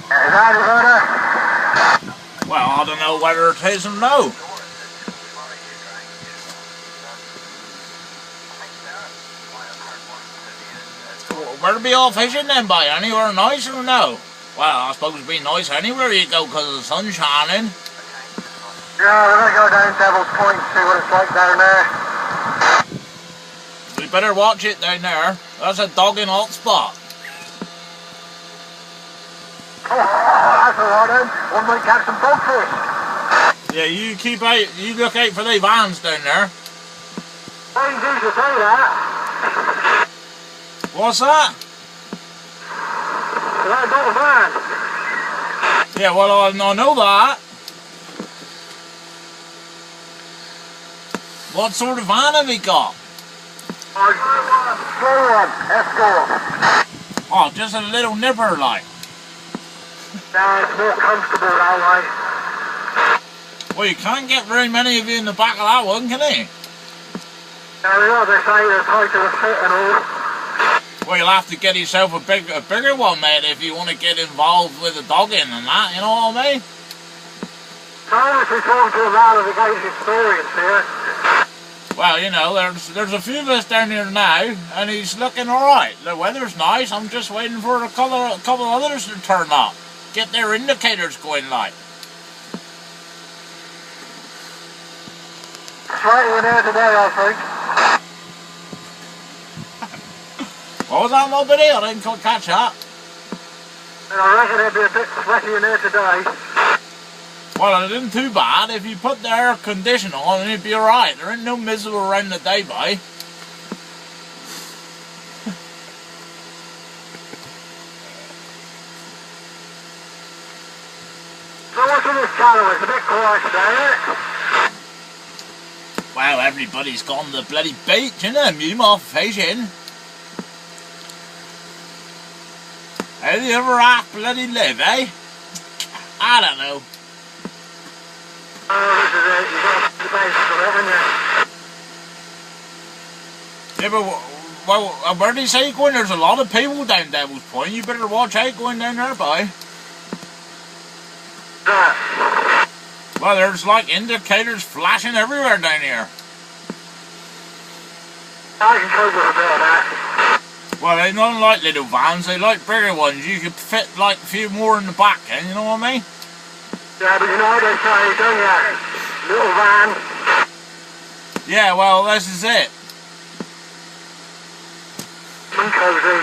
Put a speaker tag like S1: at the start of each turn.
S1: Is that it, brother?
S2: Well, I don't know whether it is or no. Where'd be all fishing then, by? Anywhere nice or no? Well, I suppose it'd be nice anywhere you go because the sun's shining.
S1: Yeah, we're gonna go down Devil's Point and see what it's like down there.
S2: We better watch it down there. That's a dogging hot spot.
S1: Oh, that's alright then. One might catch some dogfish.
S2: Yeah, you keep out, you look out for the vans down there.
S1: Very easy to say that.
S2: What's that?
S1: Well, I got a van.
S2: Yeah, well, I know that. What sort of van have he got?
S1: Slow one, Escort.
S2: Oh, just a little nipper like.
S1: Nah, it's more comfortable that way.
S2: Well, you can't get very many of you in the back of that one, can you?
S1: Now, the other side is tight to the fit and all.
S2: Well, you'll have to get yourself a bigger one, mate, if you want to get involved with the dogging and that, you know what I mean?
S1: So obviously talking to a man of the guy's experience here.
S2: Well, you know, there's a few of us down here now, and he's looking alright. The weather's nice, I'm just waiting for a couple others to turn up. Get their indicators going like.
S1: Slightly in there today, I think.
S2: What was that, Mobility? I didn't quite catch that.
S1: And I reckon it'd be a bit sweaty in there today.
S2: Well, it isn't too bad. If you put the air conditioner on, it'd be alright. There ain't no miserable around the day, boy.
S1: So what's in this channel? It's a bit quiet today, isn't it?
S2: Well, everybody's gone to the bloody beach, innit? You off fishing. How do you ever half bloody live, eh? I don't know.
S1: Oh, this is it. You've got the base for it, haven't you?
S2: Yeah, but, well, where did he say you're going? There's a lot of people down Devil's Point. You better watch out going down there, boy. Well, there's like indicators flashing everywhere down here.
S1: I can cope with a bit of that.
S2: Well, they're not like little vans, they like bigger ones. You could fit like a few more in the back, you know what I mean?
S1: Yeah, but you know what they say, don't you? Little van.
S2: Yeah, well, this is it.
S1: And cozy.